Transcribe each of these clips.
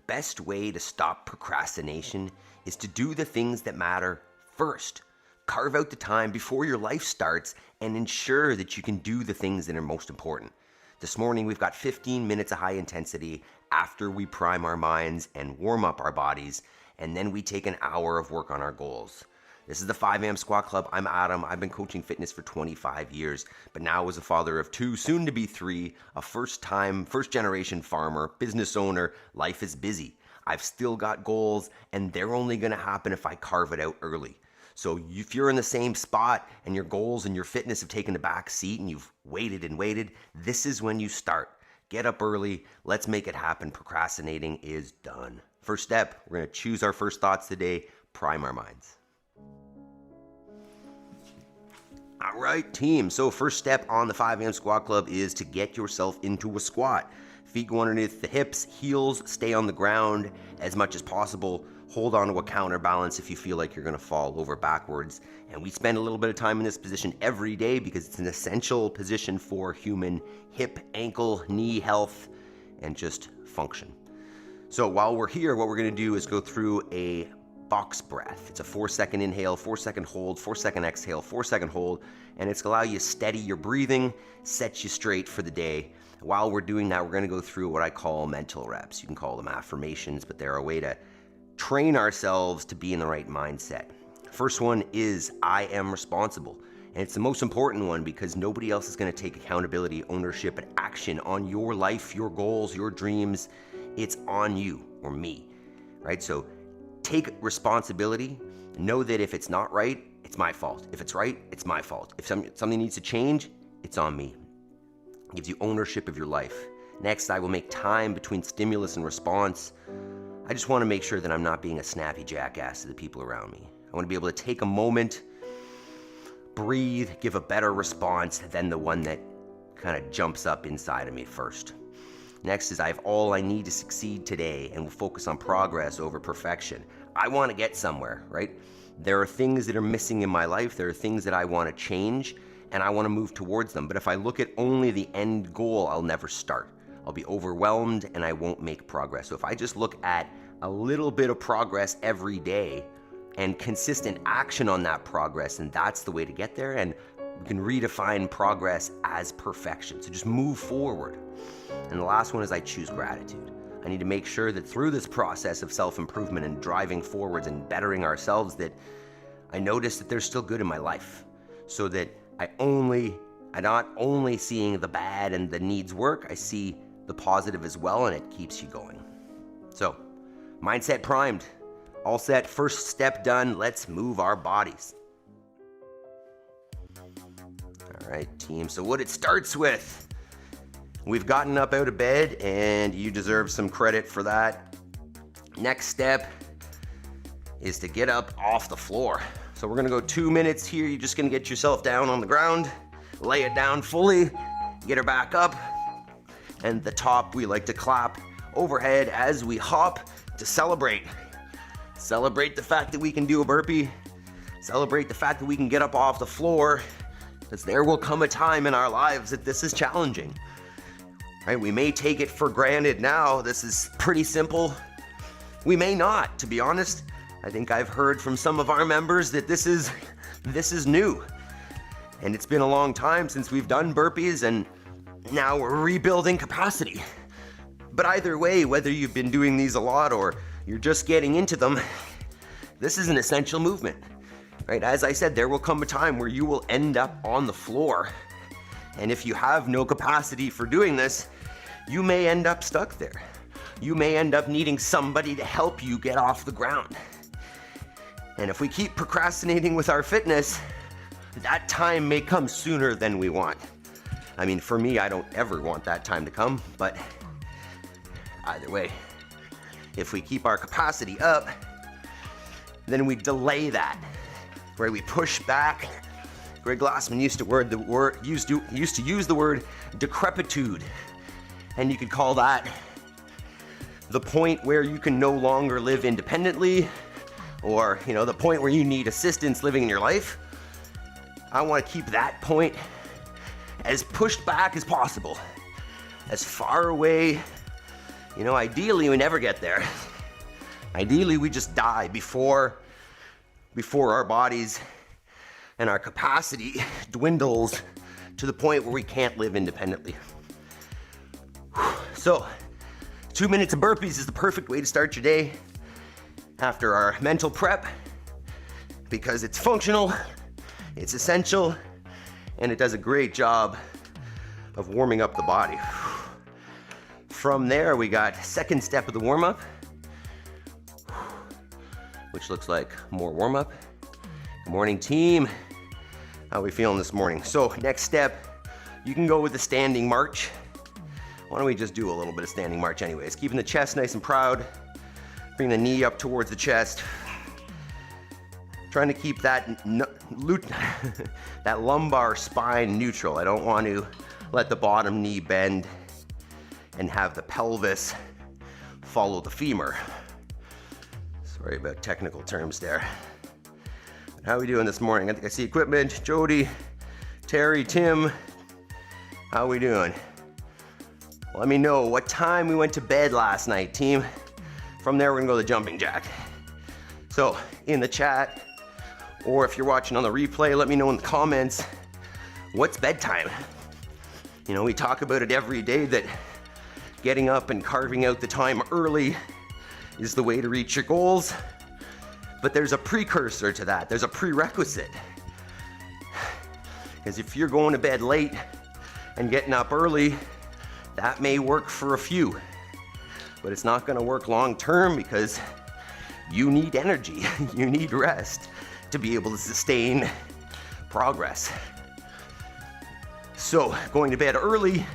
best way to stop procrastination is to do the things that matter first. Carve out the time before your life starts and ensure that you can do the things that are most important. This morning, we've got 15 minutes of high intensity after we prime our minds and warm up our bodies, and then we take an hour of work on our goals. This is the 5 a.m. Squat Club. I'm Adam. I've been coaching fitness for 25 years, but now as a father of 2, soon to be 3, a first generation farmer, business owner, life is busy. I've still got goals, and they're only going to happen if I carve it out early. So if you're in the same spot and your goals and your fitness have taken a back seat and you've waited, this is when you start. Get up early. Let's make it happen. Procrastinating is done. First step, we're going to choose our first thoughts today, prime our minds. All right, team. So first step on the 5 a.m. Squat Club is to get yourself into a squat. Feet go underneath the hips, heels stay on the ground as much as possible. Hold on to a counterbalance if you feel like you're going to fall over backwards. And we spend a little bit of time in this position every day because it's an essential position for human hip, ankle, knee health, and just function. So while we're here, what we're going to do is go through a box breath. It's a 4-second inhale, 4-second hold, 4-second exhale, 4-second hold, and it's going to allow you to steady your breathing, set you straight for the day. While we're doing that, we're going to go through what I call mental reps. You can call them affirmations, but they're a way to train ourselves to be in the right mindset. First one is I am responsible. And it's the most important one because nobody else is going to take accountability, ownership, and action on your life, your goals, your dreams. It's on you or me, right? So take responsibility. Know that if it's not right, it's my fault. If it's right, it's my fault. If something needs to change, it's on me. It gives you ownership of your life. Next, I will make time between stimulus and response. I just want to make sure that I'm not being a snappy jackass to the people around me. I want to be able to take a moment, breathe, give a better response than the one that kind of jumps up inside of me first. Next is I have all I need to succeed today and will focus on progress over perfection. I want to get somewhere, right? There are things that are missing in my life. There are things that I want to change and I want to move towards them. But if I look at only the end goal, I'll never start. I'll be overwhelmed and I won't make progress. So if I just look at a little bit of progress every day and consistent action on that progress, and that's the way to get there, and we can redefine progress as perfection. So just move forward. And the last one is I choose gratitude. I need to make sure that through this process of self-improvement and driving forwards and bettering ourselves that I notice that there's still good in my life so that I'm not only seeing the bad and the needs work, I see the positive as well, and it keeps you going. So, mindset primed, all set, first step done, let's move our bodies. All right, team, so what it starts with, we've gotten up out of bed, and you deserve some credit for that. Next step is to get up off the floor. So we're gonna go 2 minutes here, you're just gonna get yourself down on the ground, lay it down fully, get her back up, and the top, we like to clap overhead as we hop to celebrate. Celebrate the fact that we can do a burpee. Celebrate the fact that we can get up off the floor, because there will come a time in our lives that this is challenging. Right? We may take it for granted now. This is pretty simple. We may not, to be honest. I think I've heard from some of our members that this is new. And it's been a long time since we've done burpees, and now we're rebuilding capacity. But either way, whether you've been doing these a lot or you're just getting into them, this is an essential movement, right? As I said, there will come a time where you will end up on the floor. And if you have no capacity for doing this, you may end up stuck there. You may end up needing somebody to help you get off the ground. And if we keep procrastinating with our fitness, that time may come sooner than we want. I mean, for me, I don't ever want that time to come, but either way, if we keep our capacity up, then we delay that, where we push back. Greg Glassman used to use the word decrepitude, and you could call that the point where you can no longer live independently, or the point where you need assistance living in your life. I want to keep that point as pushed back as possible, as far away You know, ideally we never get there. Ideally we just die before our bodies and our capacity dwindles to the point where we can't live independently. So, 2 minutes of burpees is the perfect way to start your day after our mental prep, because it's functional, it's essential, and it does a great job of warming up the body. From there, we got second step of the warm-up, which looks like more warm-up. Good morning, team. How are we feeling this morning? So next step, you can go with the standing march. Why don't we just do a little bit of standing march anyways? Keeping the chest nice and proud. Bring the knee up towards the chest. Trying to keep that that lumbar spine neutral. I don't want to let the bottom knee bend and have the pelvis follow the femur. Sorry about technical terms there. How are we doing this morning? I think I see equipment. Jody, Terry, Tim. How are we doing? Let me know what time we went to bed last night, team. From there, we're gonna go to the jumping jack. So in the chat, or if you're watching on the replay, let me know in the comments, what's bedtime? You know, we talk about it every day that getting up and carving out the time early is the way to reach your goals. But there's a precursor to that. There's a prerequisite. Because if you're going to bed late and getting up early, that may work for a few, but it's not gonna work long term because you need energy, you need rest to be able to sustain progress. So going to bed early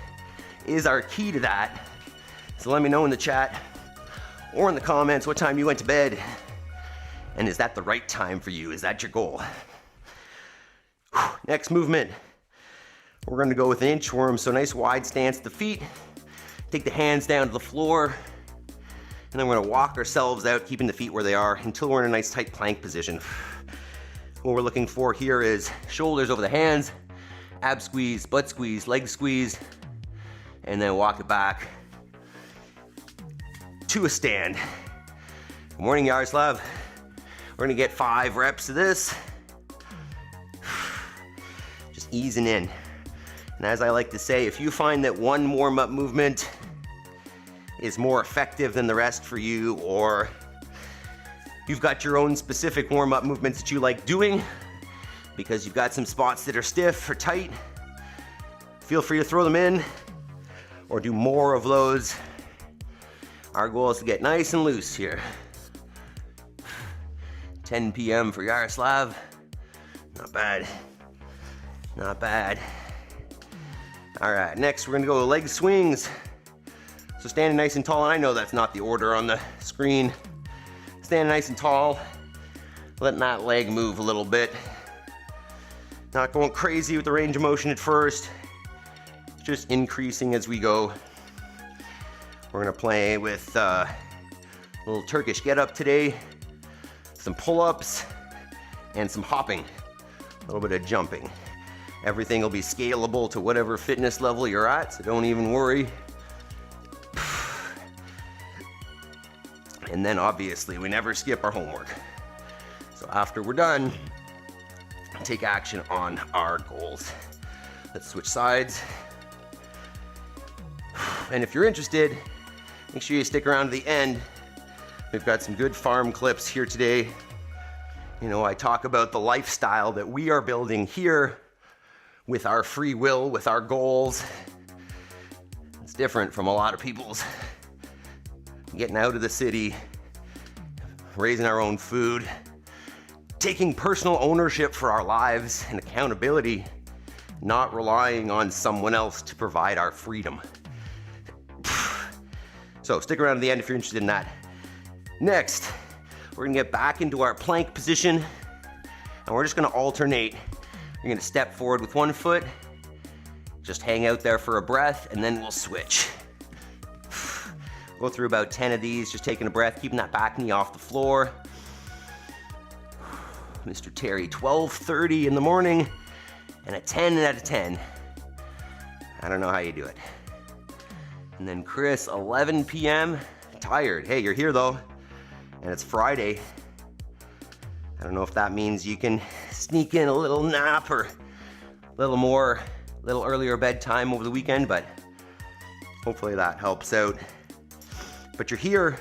is our key to that. So let me know in the chat or in the comments what time you went to bed, and is that the right time for you? Is that your goal? Next movement. We're gonna go with an inchworm, so nice wide stance at the feet. Take the hands down to the floor, and then we're gonna walk ourselves out, keeping the feet where they are until we're in a nice tight plank position. What we're looking for here is shoulders over the hands, ab squeeze, butt squeeze, leg squeeze, and then walk it back to a stand. Good morning, Yaroslav. We're gonna get 5 reps of this. Just easing in. And as I like to say, if you find that one warm-up movement is more effective than the rest for you, or you've got your own specific warm-up movements that you like doing because you've got some spots that are stiff or tight, feel free to throw them in or do more of those. Our goal is to get nice and loose here. 10 p.m. for Yaroslav. Not bad. Not bad. All right, next we're gonna go leg swings. So standing nice and tall, and I know that's not the order on the screen. Standing nice and tall, letting that leg move a little bit. Not going crazy with the range of motion at first, just increasing as we go. We're gonna play with a little Turkish Get Up today, some pull-ups, and some hopping, a little bit of jumping. Everything will be scalable to whatever fitness level you're at, so don't even worry. And then obviously we never skip our homework. So after we're done, take action on our goals. Let's switch sides. And if you're interested, make sure you stick around to the end. We've got some good farm clips here today. You know, I talk about the lifestyle that we are building here with our free will, with our goals. It's different from a lot of people's. Getting out of the city, raising our own food, taking personal ownership for our lives and accountability, not relying on someone else to provide our freedom. So stick around to the end if you're interested in that. Next, we're gonna get back into our plank position, and we're just gonna alternate. You're gonna step forward with one foot, just hang out there for a breath, and then we'll switch. Go through about 10 of these, just taking a breath, keeping that back knee off the floor. Mr. Terry, 12:30 in the morning, and a 10 out of 10. I don't know how you do it. And then Chris, 11 p.m., tired. Hey, you're here though, and it's Friday. I don't know if that means you can sneak in a little nap or a little earlier bedtime over the weekend, but hopefully that helps out. But you're here,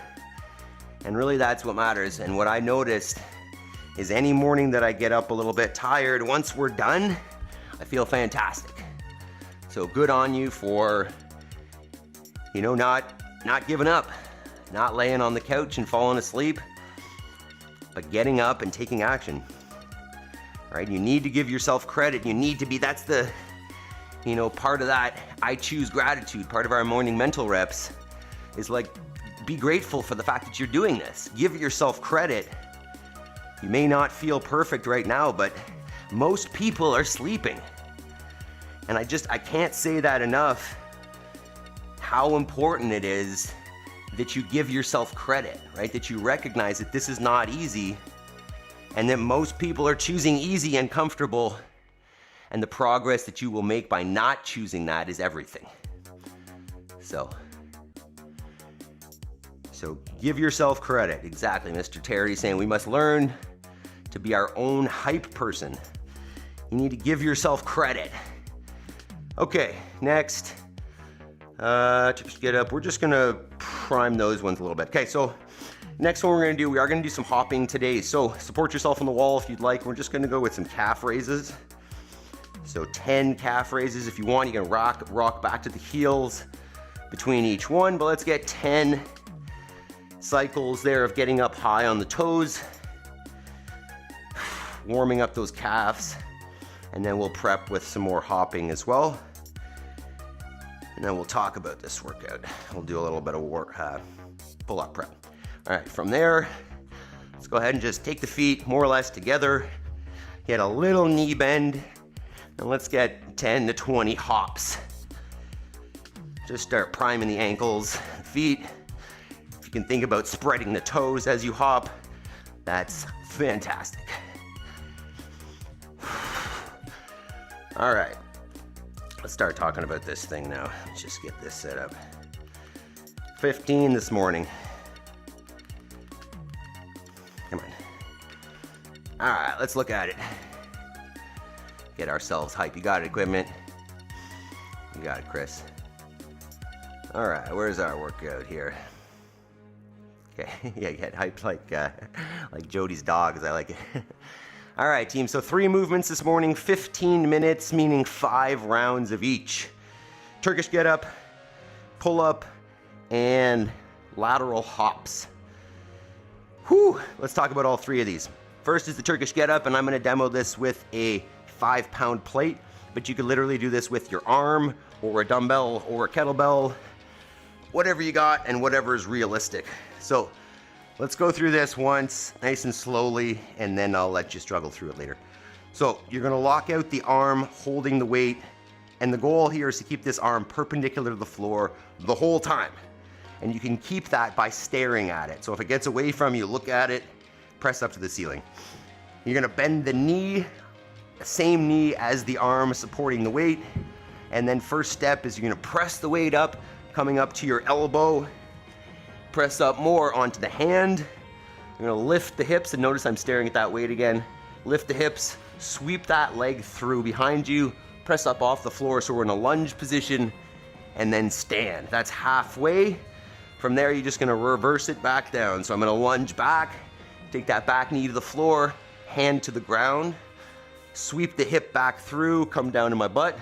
and really that's what matters. And what I noticed is any morning that I get up a little bit tired, once we're done, I feel fantastic. So good on you for, not giving up, not laying on the couch and falling asleep, but getting up and taking action. All right, you need to give yourself credit. You need to be, that's the, part of that I choose gratitude, part of our morning mental reps is like, be grateful for the fact that you're doing this. Give yourself credit. You may not feel perfect right now, but most people are sleeping. And I can't say that enough, how important it is that you give yourself credit, right? That you recognize that this is not easy and that most people are choosing easy and comfortable, and the progress that you will make by not choosing that is everything. So give yourself credit. Exactly, Mr. Terry saying we must learn to be our own hype person. You need to give yourself credit. Okay, next, Turkish Get Up. We're just gonna prime those ones a little bit. Okay, so next one we are gonna do some hopping today. So support yourself on the wall if you'd like. We're just gonna go with some calf raises. So 10 calf raises. If you want, you can rock back to the heels between each one, but let's get 10 cycles there of getting up high on the toes, warming up those calves, and then we'll prep with some more hopping as well. And then we'll talk about this workout. We'll do a little bit of pull-up prep. All right, from there, let's go ahead and just take the feet more or less together, get a little knee bend, and let's get 10 to 20 hops. Just start priming the ankles, feet. If you can think about spreading the toes as you hop, that's fantastic. All right. Let's start talking about this thing now. Let's just get this set up. 15 this morning. Come on. All right, let's look at it. Get ourselves hype. You got it, equipment? You got it, Chris. All right, where's our workout here? Okay, yeah, get hyped like Jody's dog, as I like it. All right, team, so 3 movements this morning, 15 minutes, meaning 5 rounds of each. Turkish Get Up, pull up, and lateral hops. Whew, let's talk about all 3 of these. First is the Turkish Get Up, and I'm gonna demo this with a 5-pound plate, but you could literally do this with your arm, or a dumbbell, or a kettlebell, whatever you got, and whatever is realistic. So, let's go through this once, nice and slowly, and then I'll let you struggle through it later. So you're gonna lock out the arm holding the weight, and the goal here is to keep this arm perpendicular to the floor the whole time. And you can keep that by staring at it. So if it gets away from you, look at it, press up to the ceiling. You're gonna bend the knee, the same knee as the arm supporting the weight, and then first step is you're gonna press the weight up, coming up to your elbow, press up more onto the hand. I'm gonna lift the hips, and notice I'm staring at that weight again. Lift the hips, sweep that leg through behind you, press up off the floor so we're in a lunge position, and then stand. That's halfway. From there, you're just gonna reverse it back down. So I'm gonna lunge back, take that back knee to the floor, hand to the ground, sweep the hip back through, come down to my butt,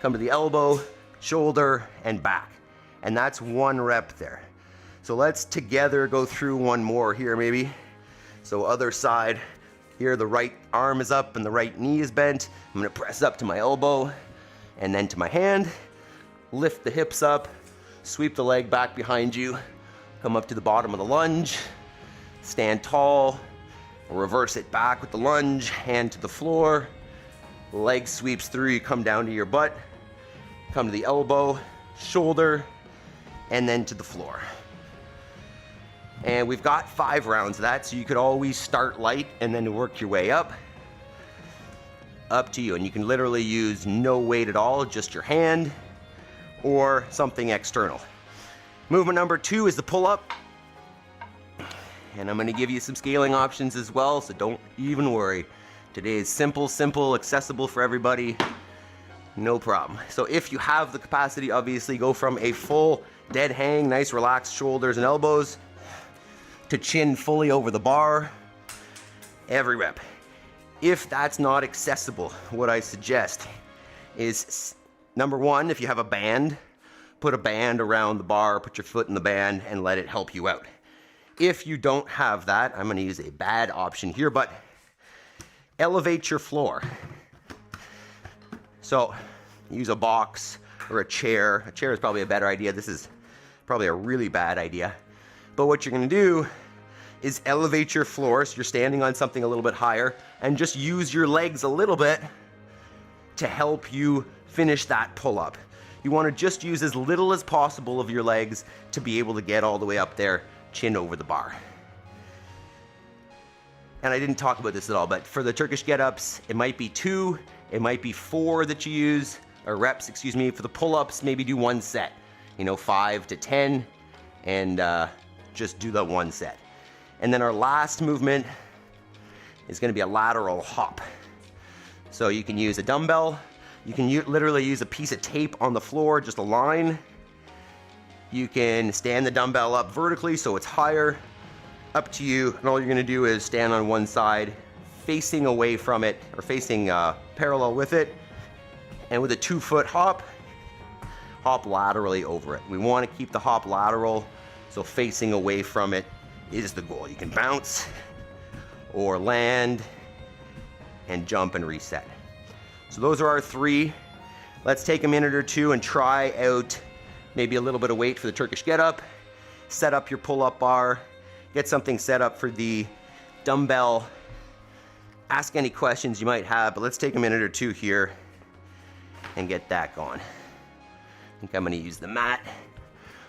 come to the elbow, shoulder, and back. And that's 1 rep there. So let's together go through one more here maybe. So other side, here the right arm is up and the right knee is bent. I'm gonna press up to my elbow and then to my hand, lift the hips up, sweep the leg back behind you, come up to the bottom of the lunge, stand tall, reverse it back with the lunge, hand to the floor, leg sweeps through, you come down to your butt, come to the elbow, shoulder, and then to the floor. And we've got 5 rounds of that, so you could always start light and then work your way up. Up to you, and you can literally use no weight at all, just your hand or something external. Movement number 2 is the pull-up. And I'm going to give you some scaling options as well, so don't even worry. Today is simple, accessible for everybody. No problem. So if you have the capacity, obviously go from a full dead hang, nice relaxed shoulders and elbows, to chin fully over the bar, every rep. If that's not accessible, what I suggest is, number 1, if you have a band, put a band around the bar, put your foot in the band and let it help you out. If you don't have that, I'm going to use a bad option here, but elevate your floor. So use a box or a chair. A chair is probably a better idea. This is probably a really bad idea. But what you're going to do is elevate your floor, so you're standing on something a little bit higher, and just use your legs a little bit to help you finish that pull-up. You want to just use as little as possible of your legs to be able to get all the way up there, chin over the bar. And I didn't talk about this at all, but for the Turkish Get Ups, it might be 2, it might be 4 that you use, or reps, excuse me. For the pull-ups, maybe do 1 set, 5 to 10, and just do that 1 set. And then our last movement is going to be a lateral hop. So you can use a dumbbell, you can literally use a piece of tape on the floor, just a line. You can stand the dumbbell up vertically so it's higher, up to you, and all you're going to do is stand on one side, facing away from it, or facing parallel with it, and with a 2-foot hop, hop laterally over it. We want to keep the hop lateral, so facing away from it is the goal. You can bounce or land and jump and reset. So those are our 3. Let's take a minute or 2 and try out maybe a little bit of weight for the Turkish Get Up. Set up your pull-up bar. Get something set up for the dumbbell. Ask any questions you might have, but let's take a minute or 2 here and get that going. I think I'm going to use the mat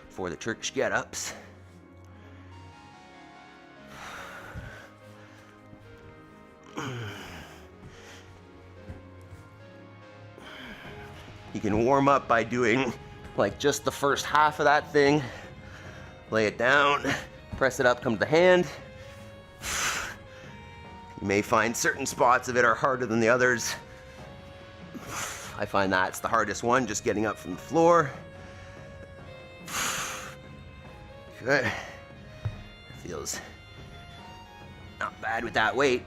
for the Turkish Get Ups. You can warm up by doing like just the first half of that thing. Lay it down, press it up, come to the hand. You may find certain spots of it are harder than the others. I find that's the hardest one, just getting up from the floor. Good. Feels not bad with that weight.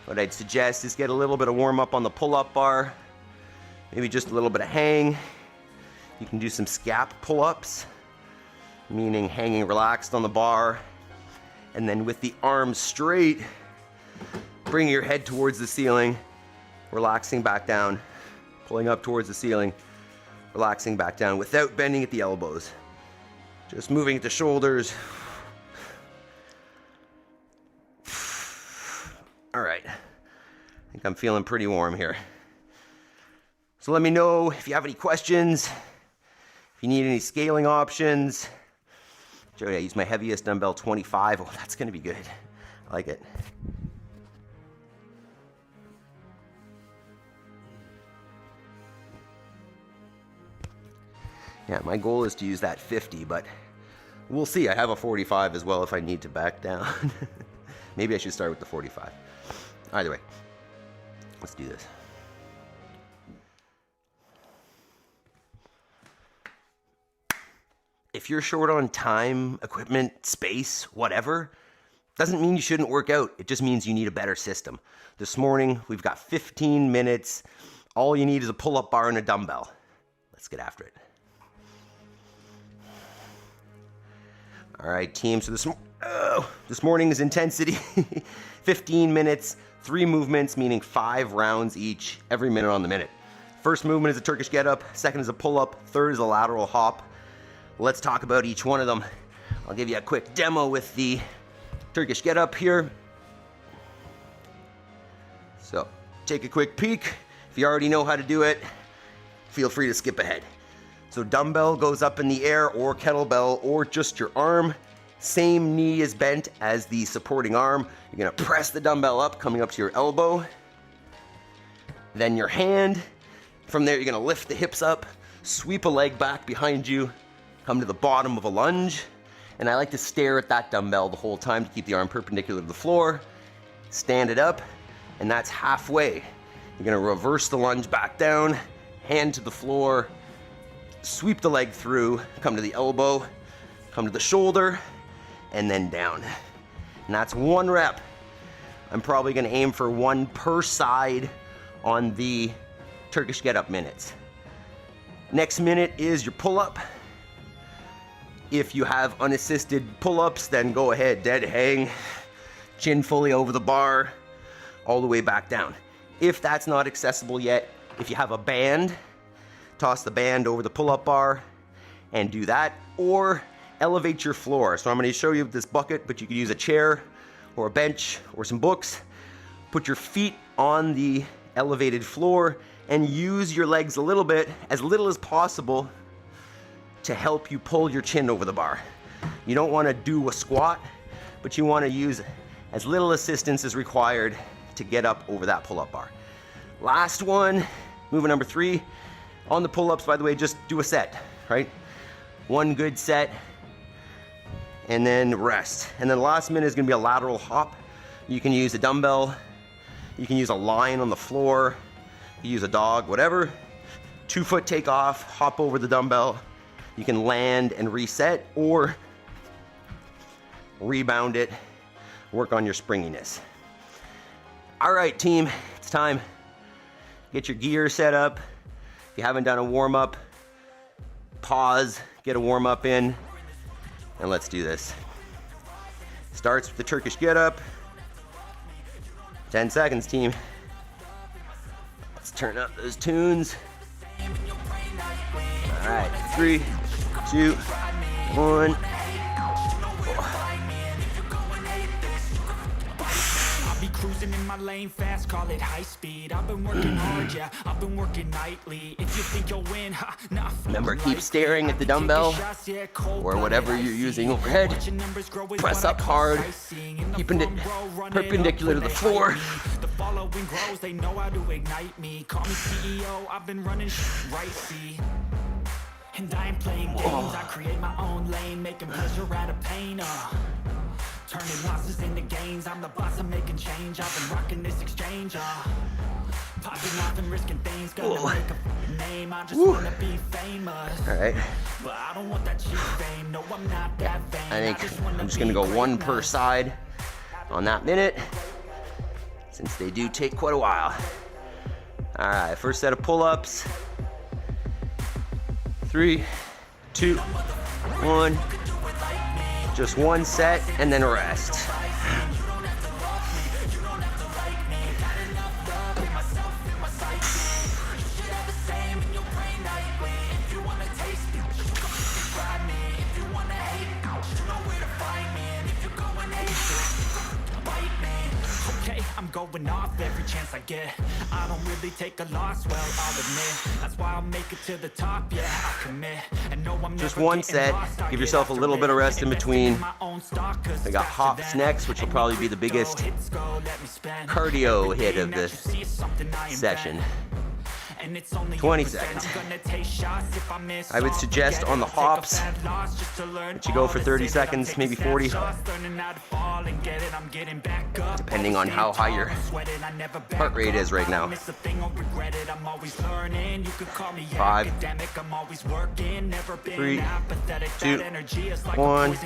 What I'd suggest is get a little bit of warm up on the pull-up bar. Maybe just a little bit of hang. You can do some scap pull-ups, meaning hanging relaxed on the bar. And then with the arms straight, bring your head towards the ceiling, relaxing back down, pulling up towards the ceiling, relaxing back down without bending at the elbows. Just moving at the shoulders. All right, I think I'm feeling pretty warm here. So let me know if you have any questions, if you need any scaling options. Jody, I use my heaviest dumbbell, 25. Oh, that's gonna be good. I like it. Yeah, my goal is to use that 50, but we'll see. I have a 45 as well if I need to back down. Maybe I should start with the 45. Either way, let's do this. If you're short on time, equipment, space, whatever, doesn't mean you shouldn't work out. It just means you need a better system. This morning, we've got 15 minutes. All you need is a pull-up bar and a dumbbell. Let's get after it. All right, team. So this morning's intensity, 15 minutes, 3 movements, meaning 5 rounds each, every minute on the minute. First movement is a Turkish Get Up. Second is a pull-up. Third is a lateral hop. Let's talk about each one of them. I'll give you a quick demo with the Turkish Get Up here. So take a quick peek. If you already know how to do it, feel free to skip ahead. So dumbbell goes up in the air, or kettlebell, or just your arm. Same knee is bent as the supporting arm. You're gonna press the dumbbell up, coming up to your elbow. Then your hand. From there, you're gonna lift the hips up, sweep a leg back behind you, come to the bottom of a lunge, and I like to stare at that dumbbell the whole time to keep the arm perpendicular to the floor, stand it up, and that's halfway. You're gonna reverse the lunge back down, hand to the floor, sweep the leg through, come to the elbow, come to the shoulder, and then down. And that's 1 rep. I'm probably gonna aim for 1 per side on the Turkish Get Up minutes. Next minute is your pull-up. If you have unassisted pull-ups, then go ahead, dead hang, chin fully over the bar, all the way back down. If that's not accessible yet, if you have a band, toss the band over the pull-up bar and do that, or elevate your floor. So I'm gonna show you this bucket, but you could use a chair or a bench or some books. Put your feet on the elevated floor and use your legs a little bit, as little as possible, to help you pull your chin over the bar. You don't wanna do a squat, but you wanna use as little assistance as required to get up over that pull-up bar. Last one, movement number 3. On the pull-ups, by the way, just do a set, right? 1 good set, and then rest. And then the last minute is gonna be a lateral hop. You can use a dumbbell, you can use a line on the floor, you use a dog, whatever. 2-foot takeoff, hop over the dumbbell. You can land and reset, or rebound it, work on your springiness. All right, team, it's time. Get your gear set up. If you haven't done a warm-up, pause, get a warm-up in, and let's do this. Starts with the Turkish Get Up. 10 seconds, team. Let's turn up those tunes. All right, 3, 2, 1. Cruising in my lane fast, call it high speed. I've been working hard, yeah, I've been working nightly. If you think you'll win, nah. Remember, keep staring at the dumbbell or whatever you're using overhead. Press up hard, keeping it perpendicular to the floor. The following grows, they know how to ignite me. Call me CEO, I've been running right, see. And I ain't playing games, I create my own lane, making pleasure out of pain, turning losses into gains, I'm the boss, I'm making change. I've been rocking this exchange, popping off and risking things, gonna make a name. I just wanna be famous. All right. But I don't want that cheap fame. No, I'm not that vain. I think I'm just gonna go 1 per side on that minute, since they do take quite a while. All right, first set of pull-ups. 3, 2, 1. Just 1 set and then rest. I'm going off every chance I get. I don't really take a loss, well, I'll admit. That's why I'll make it to the top, yeah, I commit. And no, I'm just 1 set. Give yourself a little bit of rest in between. I got hops next, which will probably be the biggest cardio hit of this session. 20 seconds. I would suggest on the hops that you go for 30 seconds, maybe 40, depending on how high your heart rate is right now. 5, 3, 2, 1.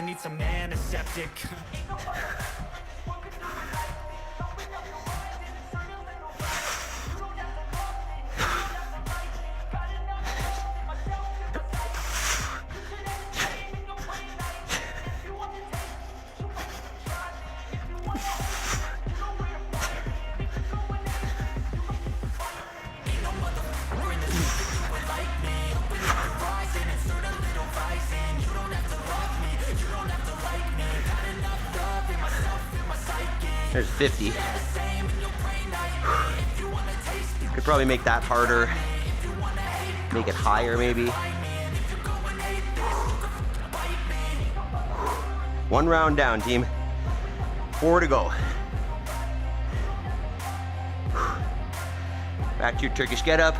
There's 50. Could probably make that harder. Make it higher, maybe. 1 round down, team. 4 to go. Back to your Turkish Get Up.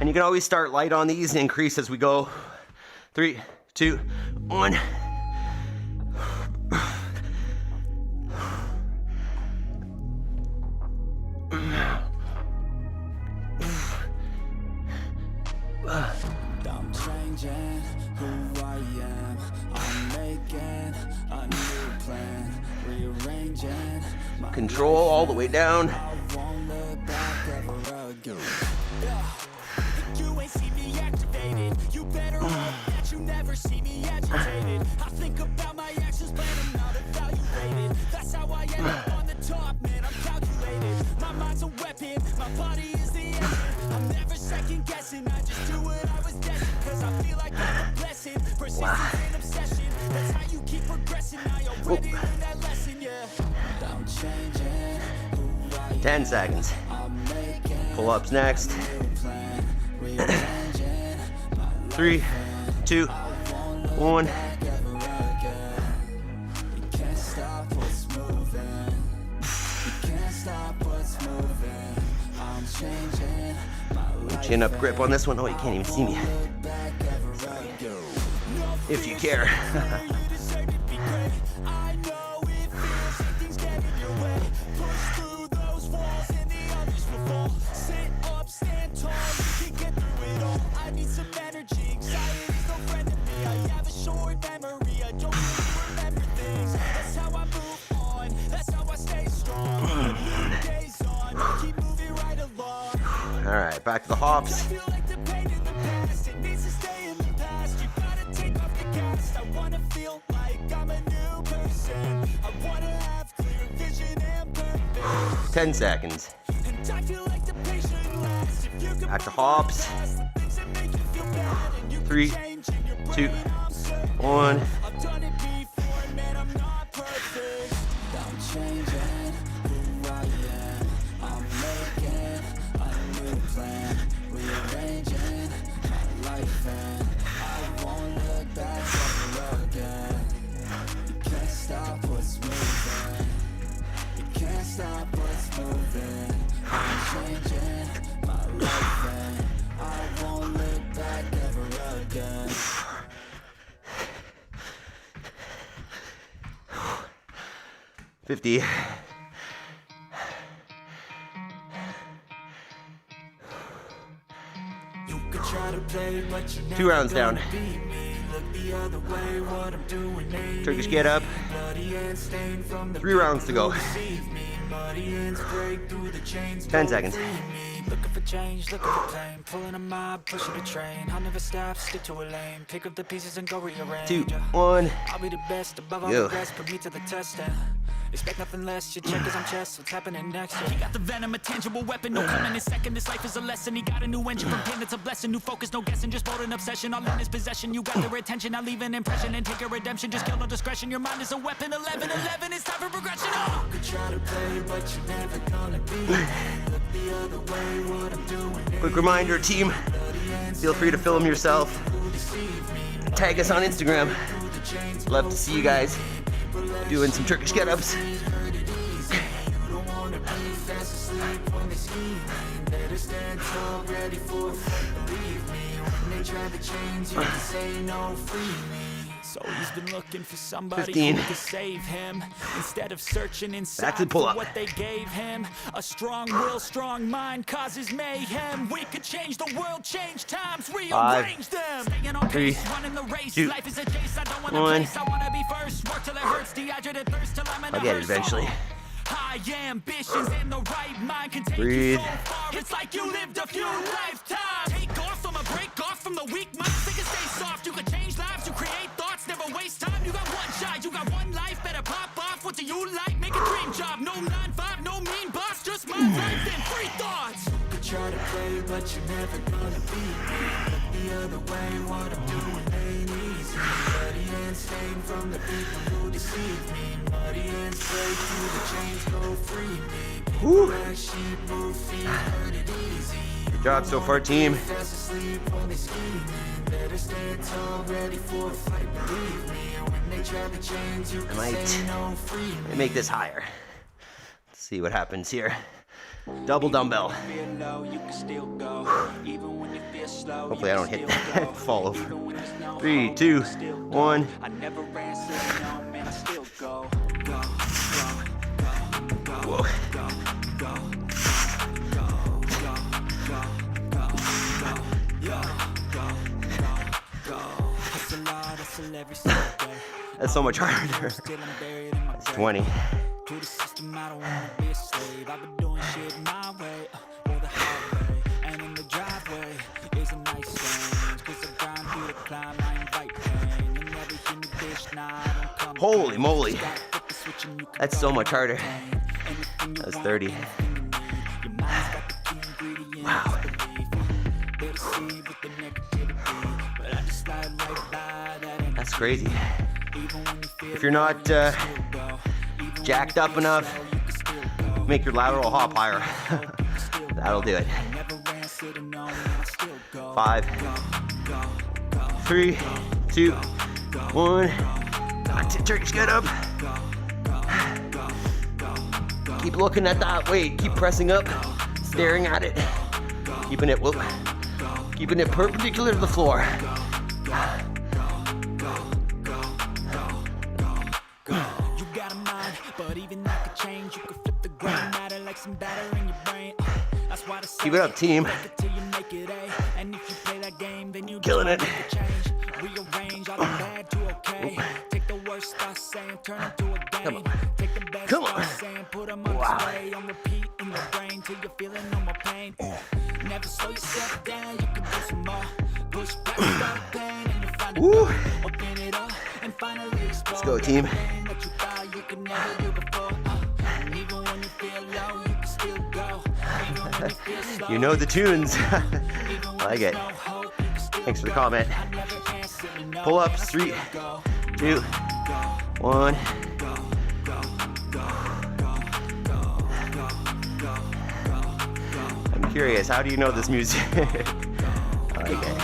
And you can always start light on these and increase as we go 3, 2, 1. I'm changing who I am. I'm making a new plan, rearranging my Control all the way down. I won't look back ever again. You ain't see me activated. You better hope that you never see me agitated. I think about my actions, but I'm not evaluated. That's how I end up on the top, man. I'm calculated. My mind's a weapon, my body is the engine. I'm never second guessing. I just do what I was destined, cause I feel like that's a blessing. Persistence and obsession, that's how you keep progressing. I already learned that lesson, yeah. I'm changing who I am. 10 seconds. Pull-ups next. 3, 2, 1. Chin up grip on this one. Oh, you can't even see me. Sorry. If you care. All right, back to the hops. Ten seconds. Back to hops. 3, 2, 1. $50. Two rounds down. Turkish Get Up. 3 rounds to go. 10 seconds. Looking for change, looking for pain, pulling a mob, pushing a train. I'll never stop, stick to a lane, pick up the pieces and go rearrange. 2, 1. I'll be the best, above all the rest, put me to the test and expect nothing less. Your check is on chest, what's happening next? He got the venom, a tangible weapon, no coming in second. This life is a lesson. He got a new engine from pain, it's a blessing. New focus, no guessing, just bold an obsession. All in his possession, you got their attention. I'll leave an impression and take a redemption. Just kill no discretion. Your mind is a weapon. 11-11, it's time for progression. Oh. You could try to play, but you're never gonna be. Look the other way, what I'm doing. Quick reminder, team. Feel free to film yourself. Tag us on Instagram. Love to see you guys doing some Turkish get-ups. So he's been looking for somebody 15. who could save him instead of searching inside Back to the pull-up. for what they gave him. A strong will, strong mind causes mayhem. We could change the world, change times, rearrange them. Staying on 3, pace, running the race. 2, Life is a chase. I don't wanna 1. place. I wanna be first. Work till it hurts. Dehydrated thirst till I'm in a I'll get it hearse. eventually. High ambitions and the right mind can take Breathe. you so far. It's like you lived a few lifetimes. Take off from a break off from the weak mind. Think and stay soft. You can change lives. You create thoughts. Never waste time. You got one shot. You got one life. Better pop off. What do you like? Make a dream job. No 9-5. No mean boss. Just my life and free thoughts. You could try to play, but you're never gonna be me. Look the other way. What I'm doing ain't easy. Bloody and stained from the people who deceive me. Muddy and straight through the chains go free me. People like sheep move feet, hurt it easy. Good job so far, team. Fast asleep when they scheming. Better stand tall, ready for a fight, believe me. And when they try to change, you can say no, free me. Let me make this higher. Let's see what happens here. Double dumbbell. Hopefully I don't hit that, fall over. 3, 2, 1. Whoa. That's so much harder. It's 20. To the system, I don't wanna be a slave. I've been doing shit my way, or the highway. And in the driveway is a nice range. 'Cause I grind through the climb, I invite pain. And everything you dish, nah, I don't come. Holy moly. That's so much harder. That's 30. Wow. That's crazy. If you're not jacked up enough, make your lateral hop higher. That'll do it. 5, 3, 2, 1. Back to Turkish Get Up. Keep looking at that weight. Keep pressing up, staring at it, keeping it perpendicular to the floor. Keep it up, team. Killing it. Come on. Come on. Wow. Woo. Let's go, team. You know the tunes. I like it. Thanks for the comment. Pull ups, 3, 2, 1. I'm curious, how do you know this music? I like it.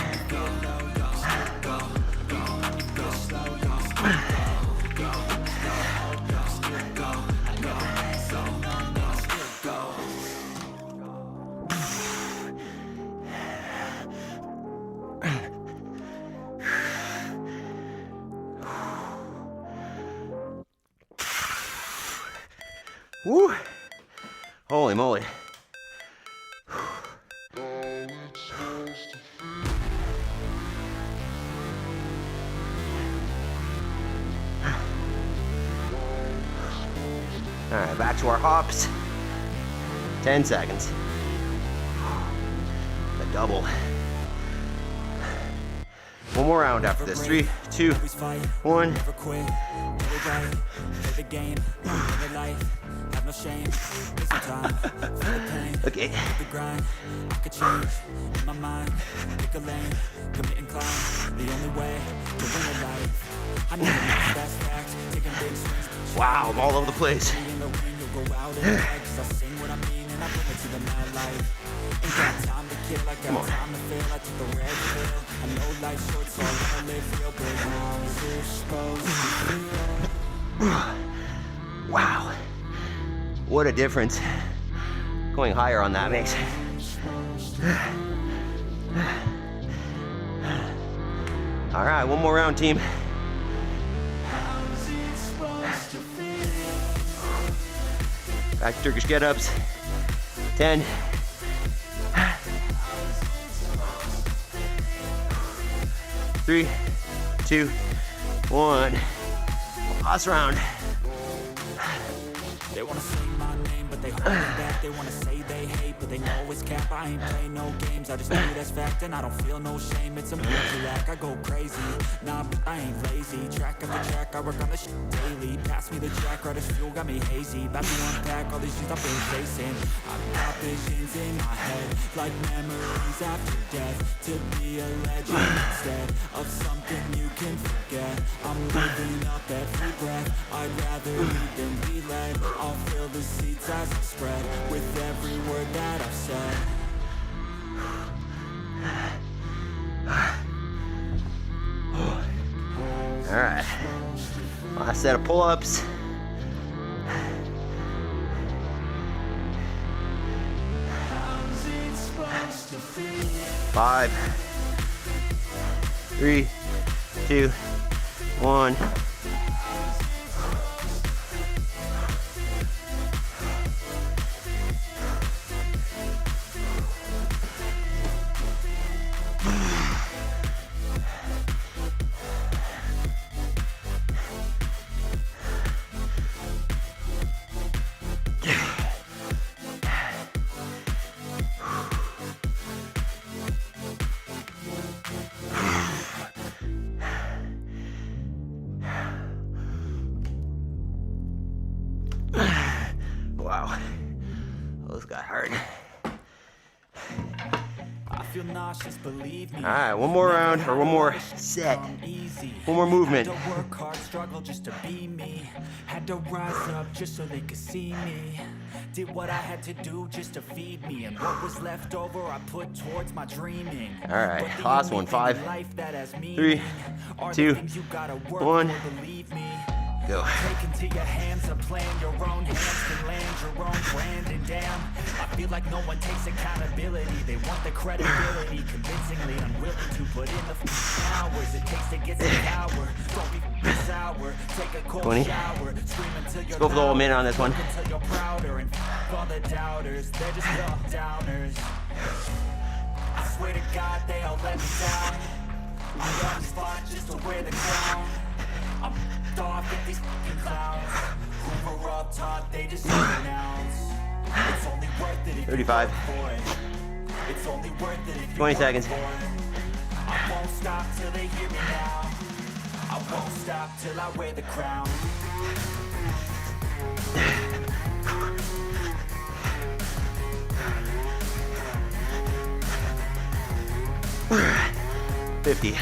Woo! Holy moly. All right, back to our hops. 10 seconds. A double. One more round after this. 3, 2, 1. Okay. Wow, I'm all over the place. Come on. Wow. What a difference. Going higher on that makes. All right, one more round, team. Back to Turkish Get Ups. 10. 3, 2, 1. Last round. They wanna sing my name, but they hold me back. They wanna say they hate, but they know it's cap. I ain't play no games, I just do that's fact. And I don't feel no shame, it's a mental act. I go crazy, nah, but I ain't lazy. Track after track, I work on the shit daily. Pass me the track, right as fuel, got me hazy. About to unpack all these things I've been chasing. I've got visions in my head, like memories after death. To be a legend instead of something you can forget. I'm living up every breath, I'd rather lead than be led. I'll fill the seats as I spread with every word that I've said. All right, last set of pull-ups. 5, 3, 2, 1. Wow, those got hard. Feel nauseous, believe me. All right, one more round, or one more set. One more movement. Had to work hard, struggle just to be me. Had to rise up just so they could see me. Did what I had to do just to feed me. And what was left over I put towards my dreaming. All right, last one. 5, 3, 2, 1. Go. Take into your hands a plan, your own hands can land your own brand. And damn, I feel like no one takes accountability. They want the credibility, convincingly unwilling to put in the hours it takes to get some power. Don't be sour, take a cold 20. shower, scream until you're Let's go for the whole minute on this one. until you're prouder. And all the doubters, they're just all downers. I swear to God, they all let me down. I always fought just to wear the crown. I'm off with these fucking clowns who were up top, they just announce. It's only worth it if 35. you work for it. It's only worth it if you 20 work seconds. for it. I won't stop till they hear me now. I won't stop till I wear the crown. $50.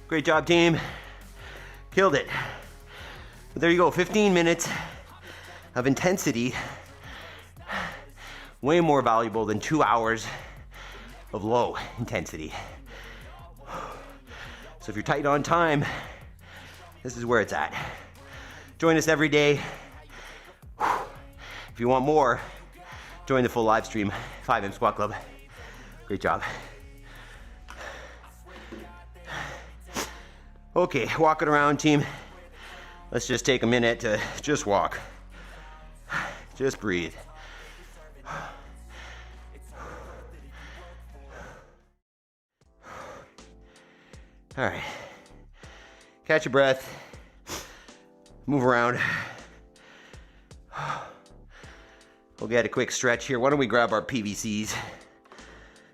Great job, team. Killed it. But there you go, 15 minutes of intensity. Way more valuable than 2 hours of low intensity. So if you're tight on time, this is where it's at. Join us every day. If you want more, join the full live stream, 5M Squat Club. Great job. Okay, walking around, team. Let's just take a minute to just walk. Just breathe. All right. Catch your breath. Move around. We'll get a quick stretch here. Why don't we grab our PVCs?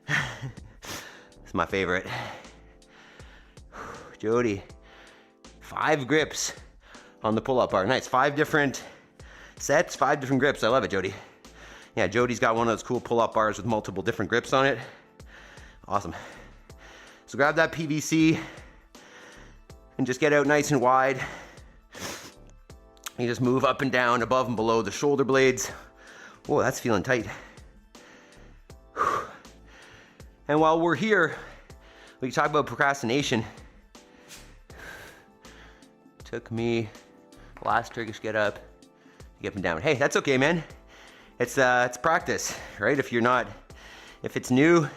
It's my favorite. Jody, 5 grips on the pull-up bar. Nice, 5 different sets, 5 different grips. I love it, Jody. Yeah, Jody's got one of those cool pull-up bars with multiple different grips on it. Awesome. So grab that PVC and just get out nice and wide. You just move up and down, above and below the shoulder blades. Whoa, that's feeling tight. And while we're here, we can talk about procrastination. Took me last Turkish Get Up to get them down. Hey, that's okay, man. It's practice, right? If it's new,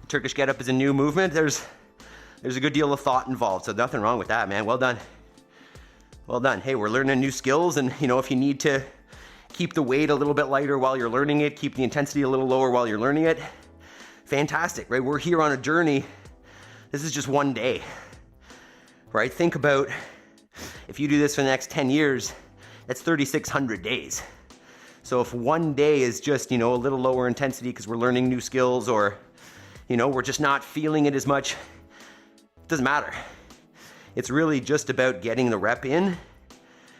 Turkish Get Up is a new movement. There's a good deal of thought involved, so nothing wrong with that, man. Well done. Well done. Hey, we're learning new skills, and if you need to keep the weight a little bit lighter while you're learning it, keep the intensity a little lower while you're learning it, fantastic, right? We're here on a journey. This is just one day, right? Think about if you do this for the next 10 years, that's 3,600 days. So if one day is just, a little lower intensity because we're learning new skills, or, we're just not feeling it as much, it doesn't matter. It's really just about getting the rep in,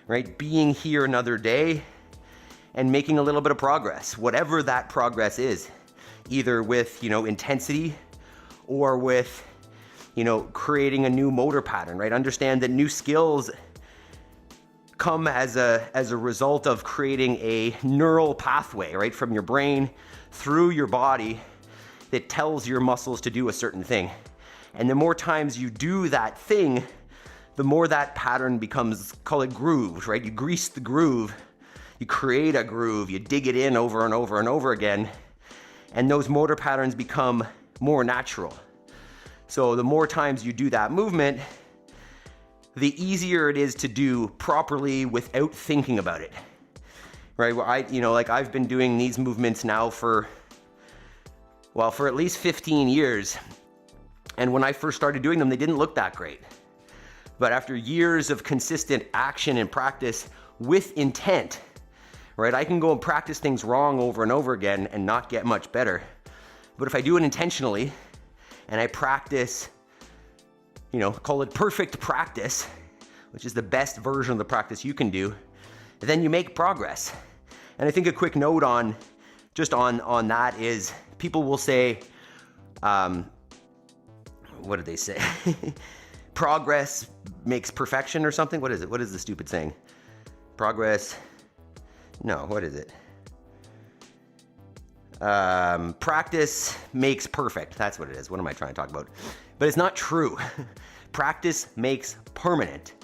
right? Being here another day and making a little bit of progress, whatever that progress is, either with, intensity or with, creating a new motor pattern, right? Understand that new skills come as a result of creating a neural pathway, right? From your brain through your body that tells your muscles to do a certain thing. And the more times you do that thing, the more that pattern becomes, call it grooved, right? You grease the groove You create a groove, you dig it in over and over and over again, and those motor patterns become more natural. So the more times you do that movement, the easier it is to do properly without thinking about it, right? Well, I've been doing these movements now for at least 15 years. And when I first started doing them, they didn't look that great. But after years of consistent action and practice with intent, right? I can go and practice things wrong over and over again and not get much better. But if I do it intentionally and I practice, call it perfect practice, which is the best version of the practice you can do, then you make progress. And I think a quick note on that is people will say, what did they say? Progress makes perfection or something? What is it? What is the stupid saying? Progress. No, what is it? Practice makes perfect. That's what it is. What am I trying to talk about? But it's not true. Practice makes permanent.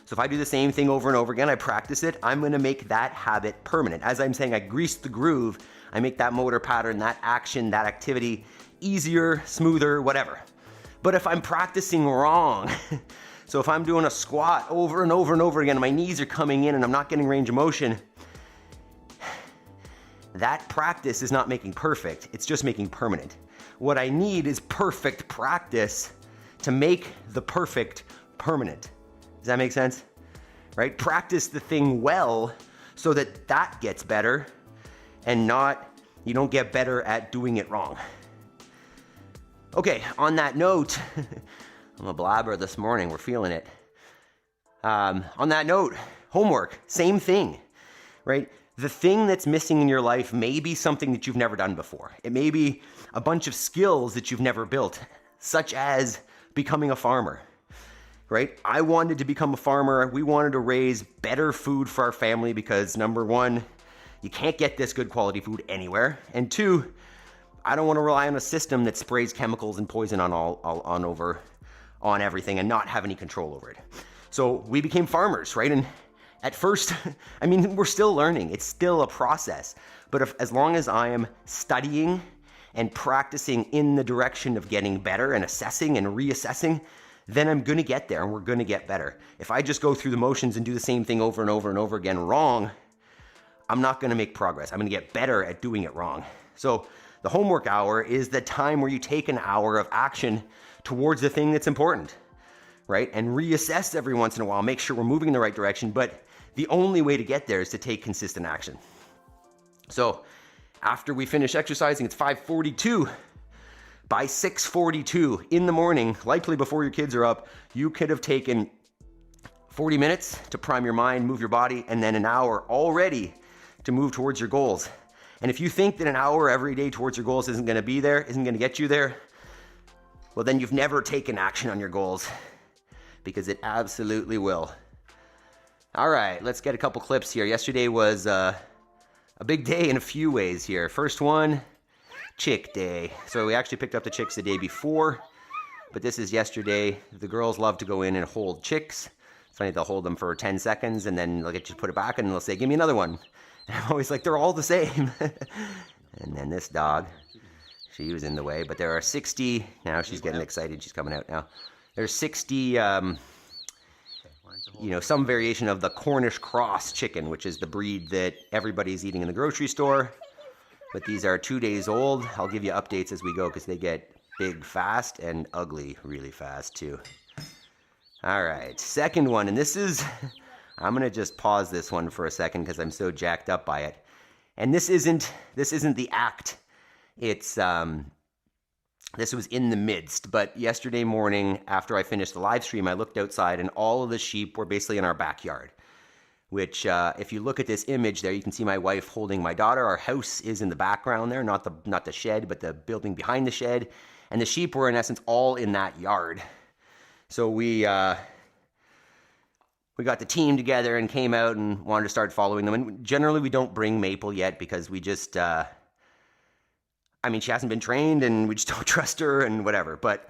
So if I do the same thing over and over again, I practice it, I'm going to make that habit permanent. As I'm saying, I grease the groove. I make that motor pattern, that action, that activity easier, smoother, whatever. But if I'm practicing wrong, so if I'm doing a squat over and over and over again, my knees are coming in and I'm not getting range of motion, that practice is not making perfect, it's just making permanent. What I need is perfect practice to make the perfect permanent. Does that make sense? Right? Practice the thing well so that gets better and you don't get better at doing it wrong. Okay, on that note, I'm a blabber this morning, we're feeling it. On that note, homework, same thing, right? The thing that's missing in your life may be something that you've never done before. It may be a bunch of skills that you've never built, such as becoming a farmer, right? I wanted to become a farmer. We wanted to raise better food for our family because number one, you can't get this good quality food anywhere. And two, I don't want to rely on a system that sprays chemicals and poison on everything and not have any control over it. So we became farmers, right? And at first, we're still learning. It's still a process. But as long as I am studying and practicing in the direction of getting better and assessing and reassessing, then I'm going to get there and we're going to get better. If I just go through the motions and do the same thing over and over and over again wrong, I'm not going to make progress. I'm going to get better at doing it wrong. So the homework hour is the time where you take an hour of action towards the thing that's important, right? And reassess every once in a while, make sure we're moving in the right direction. But the only way to get there is to take consistent action. So after we finish exercising, it's 5:42. By 6:42 in the morning, likely before your kids are up, you could have taken 40 minutes to prime your mind, move your body, and then an hour already to move towards your goals. And if you think that an hour every day towards your goals isn't going to get you there, well, then you've never taken action on your goals, because it absolutely will. All right, let's get a couple clips here. Yesterday was a big day in a few ways here. First one, chick day. So we actually picked up the chicks the day before, but this is yesterday. The girls love to go in and hold chicks. It's funny, they'll hold them for 10 seconds and then they'll get you to put it back and they'll say, give me another one. And I'm always like, they're all the same. And then this dog, she was in the way, but there are 60, now she's getting excited, she's coming out now. There's 60, some variation of the Cornish cross chicken, which is the breed that everybody's eating in the grocery store. But these are 2 days old. I'll give you updates as we go because they get big fast and ugly really fast too. All right, second one, and this is, I'm gonna just pause this one for a second because I'm so jacked up by it. And this isn't the act. It's this was in the midst. But yesterday morning, after I finished the live stream, I looked outside and all of the sheep were basically in our backyard. Which, if you look at this image there, you can see my wife holding my daughter. Our house is in the background there, not the shed, but the building behind the shed. And the sheep were in essence all in that yard. So we got the team together and came out and wanted to start following them. And generally we don't bring Maple yet because we just, she hasn't been trained and we just don't trust her and whatever. But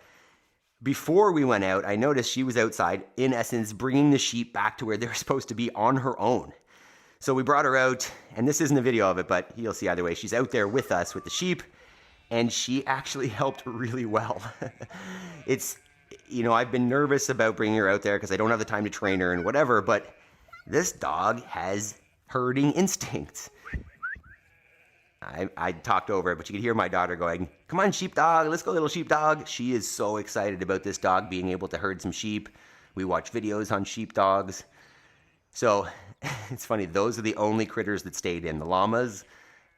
before we went out, I noticed she was outside, in essence, bringing the sheep back to where they're supposed to be on her own. So we brought her out, and this isn't a video of it, but you'll see either way. She's out there with us with the sheep, and she actually helped really well. It's, you know, I've been nervous about bringing her out there because I don't have the time to train her and whatever, but this dog has herding instincts. I talked over it, but you could hear my daughter going, "Come on, sheepdog, let's go, little sheepdog." She is so excited about this dog being able to herd some sheep. We watch videos on sheepdogs. So it's funny, those are the only critters that stayed in. The llamas,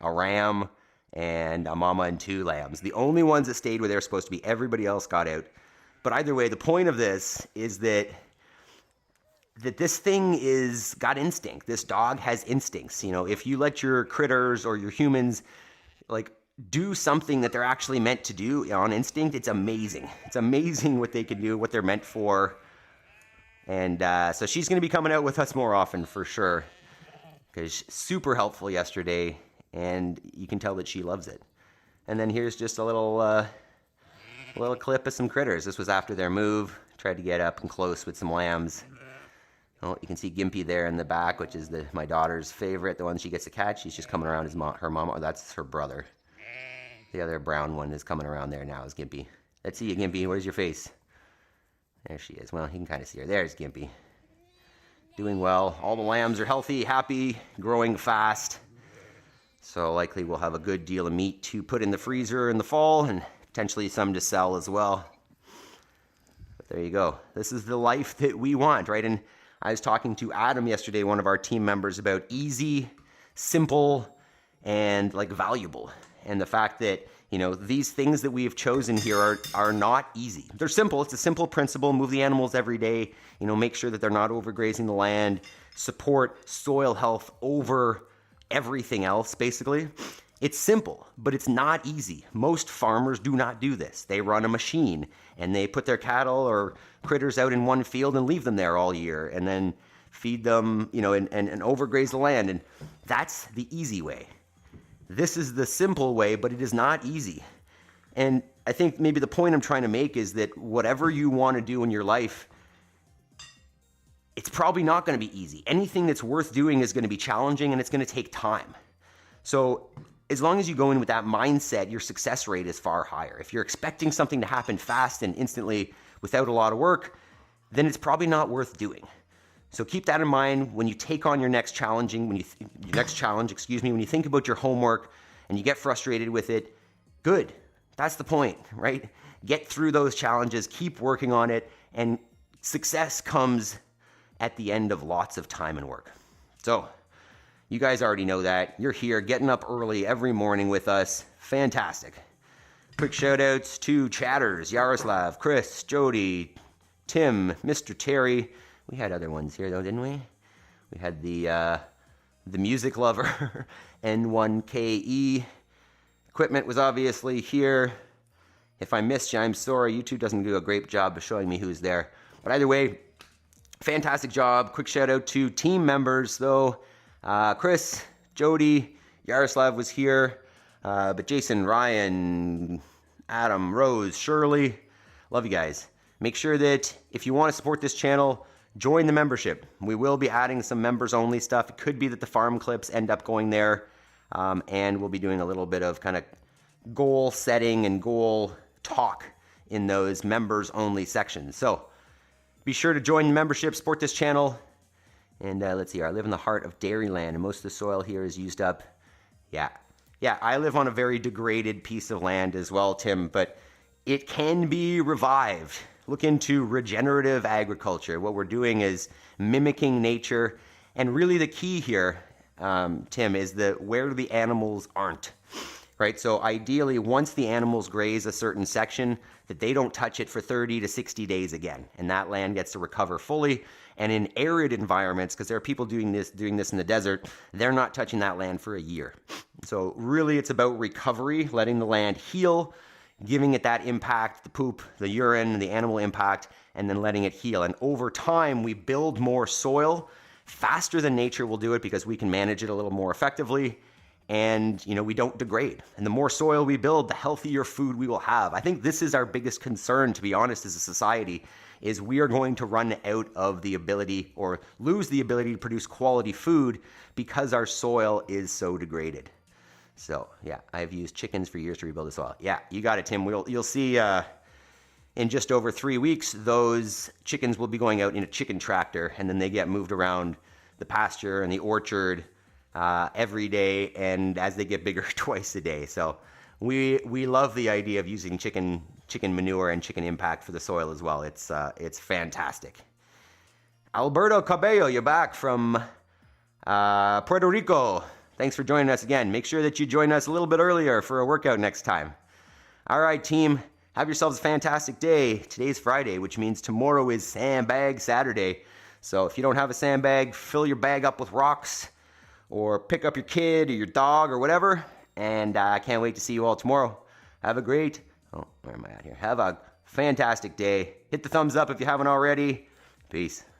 a ram, and a mama and 2 lambs. The only ones that stayed where they were supposed to be. Everybody else got out. But either way, the point of this is that this thing is got instinct. This dog has instincts. You know, if you let your critters or your humans like do something that they're actually meant to do on instinct, it's amazing. It's amazing what they can do, what they're meant for. And so she's going to be coming out with us more often for sure, because super helpful yesterday, and you can tell that she loves it. And then here's just a little clip of some critters. This was after their move. Tried to get up and close with some lambs. Oh, you can see Gimpy there in the back, which is my daughter's favorite, the one she gets to catch. She's just coming around her mom. Oh, that's her brother. The other brown one is coming around there now, is Gimpy. Let's see you, Gimpy. Where's your face? There she is. Well, you can kind of see her. There's Gimpy. Doing well. All the lambs are healthy, happy, growing fast. So likely we'll have a good deal of meat to put in the freezer in the fall, and potentially some to sell as well. But there you go. This is the life that we want, right? And I was talking to Adam yesterday, one of our team members, about easy, simple, and like valuable. And the fact that, you know, these things that we have chosen here are not easy. They're simple. It's a simple principle. Move the animals every day. You know, make sure that they're not overgrazing the land. Support soil health over everything else, basically. It's simple, but it's not easy. Most farmers do not do this. They run a machine and they put their cattle or critters out in one field and leave them there all year and then feed them, you know, and overgraze the land. And that's the easy way. This is the simple way, but it is not easy. And I think maybe the point I'm trying to make is that whatever you want to do in your life, it's probably not going to be easy. Anything that's worth doing is going to be challenging, and it's going to take time. So as long as you go in with that mindset, your success rate is far higher. If you're expecting something to happen fast and instantly without a lot of work, then it's probably not worth doing. So keep that in mind when you take on your next challenge, when you think about your homework and you get frustrated with it. Good. That's the point, right? Get through those challenges, keep working on it, and success comes at the end of lots of time and work. So you guys already know that. You're here getting up early every morning with us. Fantastic. Quick shout outs to chatters, Yaroslav, Chris, Jody, Tim, Mr. Terry. We had other ones here though, didn't we? We had the music lover, N1KE. Equipment was obviously here. If I missed you, I'm sorry. YouTube doesn't do a great job of showing me who's there. But either way, fantastic job. Quick shout out to team members though. Chris, Jody, Yaroslav was here. But Jason, Ryan, Adam, Rose, Shirley, love you guys. Make sure that if you want to support this channel, join the membership. We will be adding some members only stuff. It could be that the farm clips end up going there. And we'll be doing a little bit of kind of goal setting and goal talk in those members only sections. So be sure to join the membership, support this channel. And let's see here. I live in the heart of Dairyland, and most of the soil here is used up. Yeah, I live on a very degraded piece of land as well, Tim, but it can be revived. Look into regenerative agriculture. What we're doing is mimicking nature. And really the key here, Tim, is that where the animals aren't, right? So ideally, once the animals graze a certain section, that they don't touch it for 30 to 60 days again. And that land gets to recover fully. And in arid environments, because there are people doing this in the desert, they're not touching that land for a year. So really it's about recovery, letting the land heal, giving it that impact, the poop, the urine, the animal impact, and then letting it heal. And over time, we build more soil faster than nature will do it because we can manage it a little more effectively. and we don't degrade. And the more soil we build, the healthier food we will have. I think this is our biggest concern, to be honest, as a society, is we are going to run out of the ability or lose the ability to produce quality food because our soil is so degraded. So yeah, I've used chickens for years to rebuild the soil. Yeah, you got it, Tim. You'll see in just over 3 weeks, those chickens will be going out in a chicken tractor, and then they get moved around the pasture and the orchard every day, and as they get bigger, twice a day. So we love the idea of using chicken manure and chicken impact for the soil as well. It's fantastic. Alberto Cabello, you're back from Puerto Rico. Thanks for joining us again. Make sure that you join us a little bit earlier for a workout next time. All right, team. Have yourselves a fantastic day. Today's Friday, which means tomorrow is Sandbag Saturday. So if you don't have a sandbag, fill your bag up with rocks or pick up your kid or your dog or whatever. And I can't wait to see you all tomorrow. Have a great, where am I at here? Have a fantastic day. Hit the thumbs up if you haven't already. Peace.